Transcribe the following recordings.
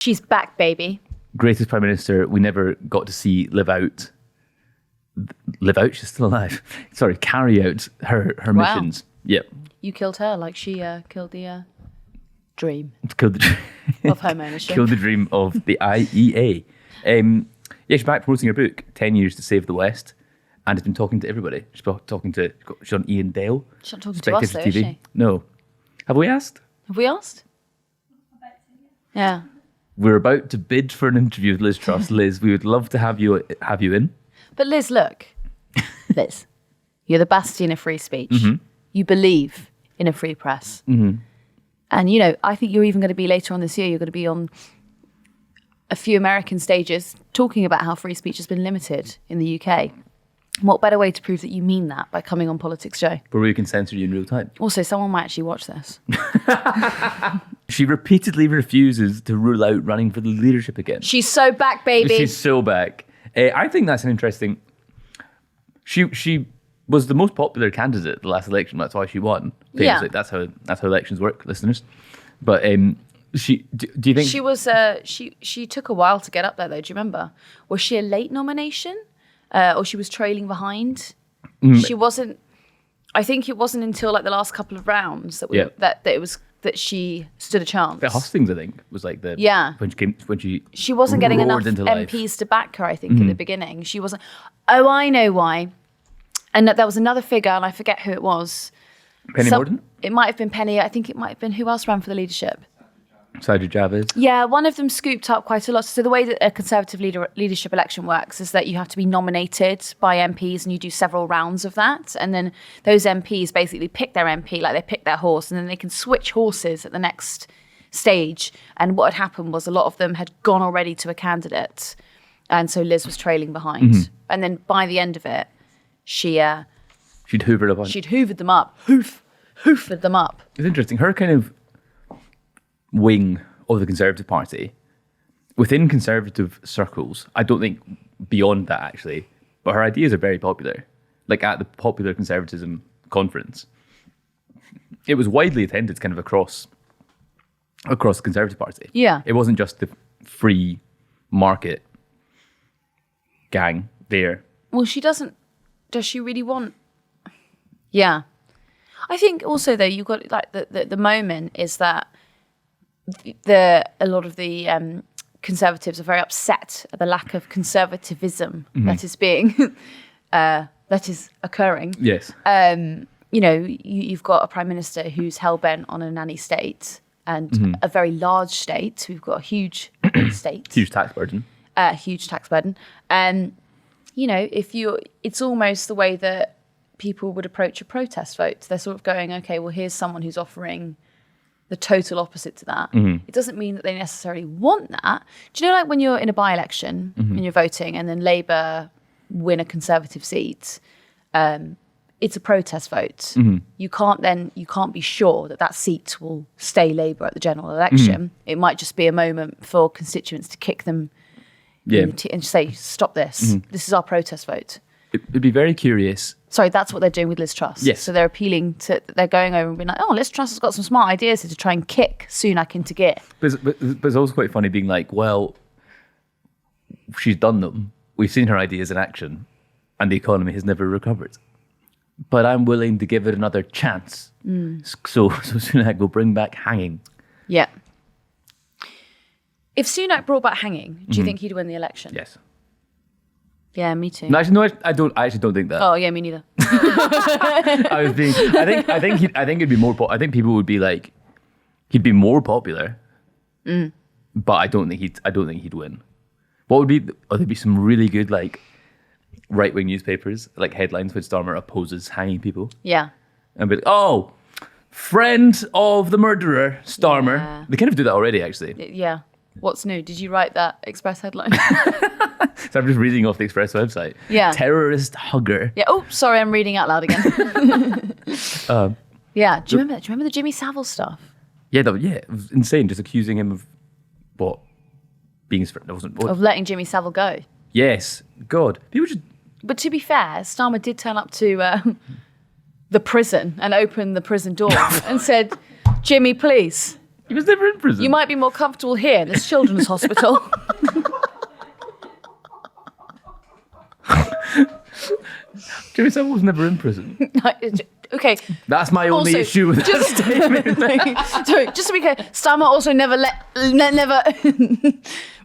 She's back, baby. Greatest Prime Minister we never got to see live out. Live out? She's still alive. Sorry, carry out her missions. Yep. You killed her like she killed the dream Killed the dream. of home ownership. Killed the dream of the IEA. She's back promoting her book, 10 Years to Save the West, and has been talking to everybody. She's on Ian Dale. She's not talking to us, though, is she? No. Have we asked? Have we asked? Yeah. We're about to bid for an interview with Liz Truss. Liz, we would love to have you in. But Liz, look. Liz, you're the bastion of free speech. Mm-hmm. You believe in a free press. Mm-hmm. And, I think you're even going to be later on this year, you're going to be on a few American stages talking about how free speech has been limited in the UK. What better way to prove that you mean that by coming on PoliticsJOE? Where we can censor you in real time. Also, someone might actually watch this. She repeatedly refuses to rule out running for the leadership again. She's so back, baby. She's so back. I think that's an interesting... She was the most popular candidate at the last election. That's why she won. Famously. Yeah. That's how elections work, listeners. But do you think... She was... She took a while to get up there, though. Do you remember? Was she a late nomination? Or she was trailing behind? She wasn't... I think it wasn't until like the last couple of rounds that she stood a chance. The Hustings, I think, was like the... Yeah. When she wasn't getting enough life. MPs to back her, I think, at the beginning. She wasn't... Oh, I know why. And there was another figure, and I forget who it was. Penny Mordaunt? It might have been Penny. I think it might have been... Who else ran for the leadership? Sajid Javid. Yeah, one of them scooped up quite a lot. So the way that a Conservative leadership election works is that you have to be nominated by MPs and you do several rounds of that. And then those MPs basically pick their MP, like they pick their horse, and then they can switch horses at the next stage. And what had happened was a lot of them had gone already to a candidate. And so Liz was trailing behind. Mm-hmm. And then by the end of it, she'd hoovered them up. Hoovered them up. It's interesting. Her kind of wing of the Conservative Party, within conservative circles, I don't think beyond that actually, but her ideas are very popular. Like at the Popular Conservatism conference, it was widely attended kind of across the Conservative Party. Yeah. It wasn't just the free market gang there. Well, does she really want... Yeah. I think also though, you've got like the moment is that a lot of the Conservatives are very upset at the lack of conservatism that is being that is occurring. Yes. You've got a Prime Minister who's hell-bent on a nanny state and a very large state. We've got a huge state. Huge tax burden. And it's almost the way that people would approach a protest vote. They're sort of going, okay, well, here's someone who's offering the total opposite to that. Mm-hmm. It doesn't mean that they necessarily want that. Do you know, like when you're in a by-election and you're voting and then Labour win a Conservative seat, it's a protest vote. Mm-hmm. You can't be sure that seat will stay Labour at the general election. Mm-hmm. It might just be a moment for constituents to kick them and say, stop this. Mm-hmm. This is our protest vote. It'd be very curious. Sorry, that's what they're doing with Liz Truss. Yes. So they're going over and being like, oh, Liz Truss has got some smart ideas here to try and kick Sunak into gear. But it's also quite funny being like, well, she's done them. We've seen her ideas in action and the economy has never recovered. But I'm willing to give it another chance. Mm. So Sunak will bring back hanging. Yeah. If Sunak brought back hanging, do you think he'd win the election? Yes. Yeah, me too. No, I actually don't think that. Oh yeah, me neither. I think it'd be more. I think people would be like, he'd be more popular. Mm. But I don't think he'd win. What would be? There'd be some really good like right-wing newspapers like headlines when Starmer opposes hanging people. Yeah. And be like, oh, friend of the murderer, Starmer. Yeah. They kind of do that already, actually. Yeah. What's new? Did you write that Express headline? So I'm just reading off the Express website. Yeah. Terrorist hugger. Yeah. Oh, sorry, I'm reading out loud again. Yeah. Do you remember the Jimmy Savile stuff? Yeah, it was insane. Just accusing him of what? Being his friend. Of letting Jimmy Savile go. Yes. God. People just... But to be fair, Starmer did turn up to the prison and open the prison door and said, Jimmy, please, He was never in prison. You might be more comfortable here in this children's hospital. Jimmy Savile was never in prison. Okay. That's my only issue with that statement. Sorry, just to be clear, Starmer also never never.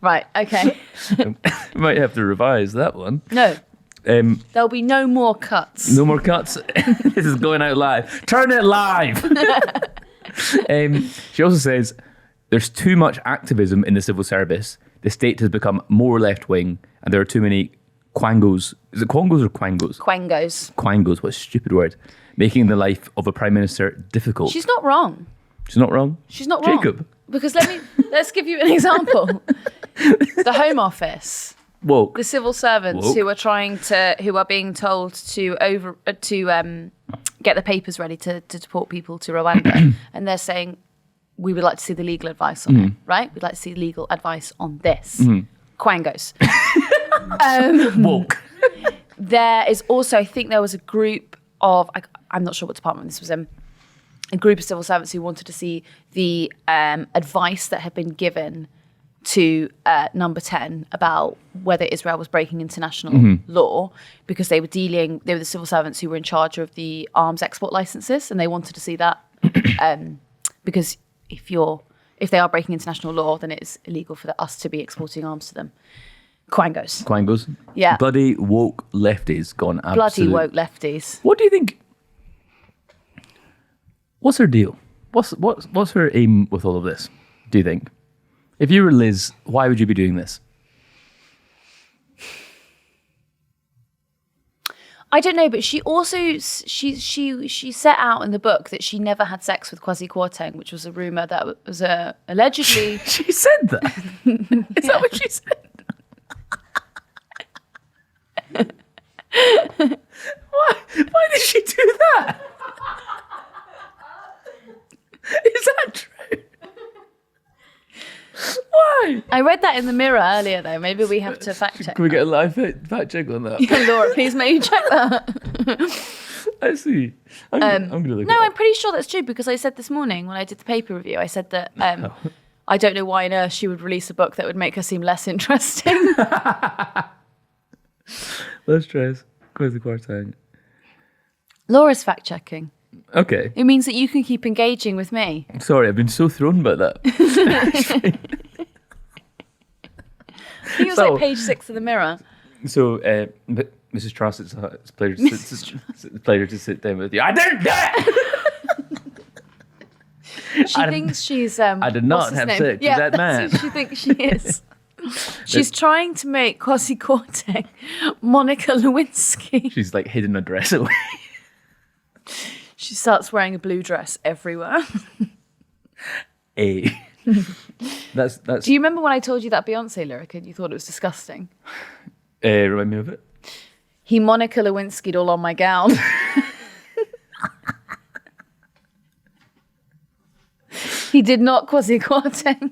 Right. Okay. Might have to revise that one. No. There'll be no more cuts. No more cuts. This is going out live. Turn it live. She also says there's too much activism in the civil service. The state has become more left wing, and there are too many quangos. Is it quangos or quangos? Quangos. Quangos. What a stupid word. Making the life of a prime minister difficult. She's not wrong. She's not wrong. She's not wrong. Jacob. Because let's give you an example. The Home Office. Woke. The civil servants Woke. who are being told to get the papers ready to deport people to Rwanda, and they're saying we would like to see the legal advice on it, right? We'd like to see legal advice on this. Quangos. Woke. There is also, I think there was a group of, I'm not sure what department this was in, a group of civil servants who wanted to see the advice that had been given to Number 10 about whether Israel was breaking international law, because they were the civil servants who were in charge of the arms export licenses, and they wanted to see that because if they are breaking international law, then it's illegal for us to be exporting arms to them. Quangos. Yeah. Bloody woke lefties gone absolute. Bloody woke lefties. What do you think? What's her deal? What's her aim with all of this, do you think? If you were Liz, why would you be doing this? I don't know, but she also she set out in the book that she never had sex with Kwasi Kwarteng, which was a rumor that was allegedly. She said that. Is that what she said? Why did she do that? Is that true? Why? I read that in the Mirror earlier, though. Maybe we have to fact check. Can we get a live fact check on that? Yeah, Laura, please maybe check that. I see. I'm going to look No, it up. I'm pretty sure that's true, because I said this morning when I did the paper review, I said that I don't know why on earth she would release a book that would make her seem less interesting. Let's try this. Kwasi Kwarteng. Laura's fact checking. Okay. It means that you can keep engaging with me. Sorry, I've been so thrown by that. I think it was like page 6 of the Mirror. So, Mrs. Truss, it's a pleasure to sit down with you. I didn't do it! She thinks she's. I did not have sex with that man. That's who she thinks she is. She's trying to make Kwasi Kwarteng Monica Lewinsky. She's like hidden a dress away. She starts wearing a blue dress everywhere. That's. Do you remember when I told you that Beyonce lyric and you thought it was disgusting? Remind me of it. He Monica Lewinsky'd all on my gown. He did not Kwasi Kwarteng.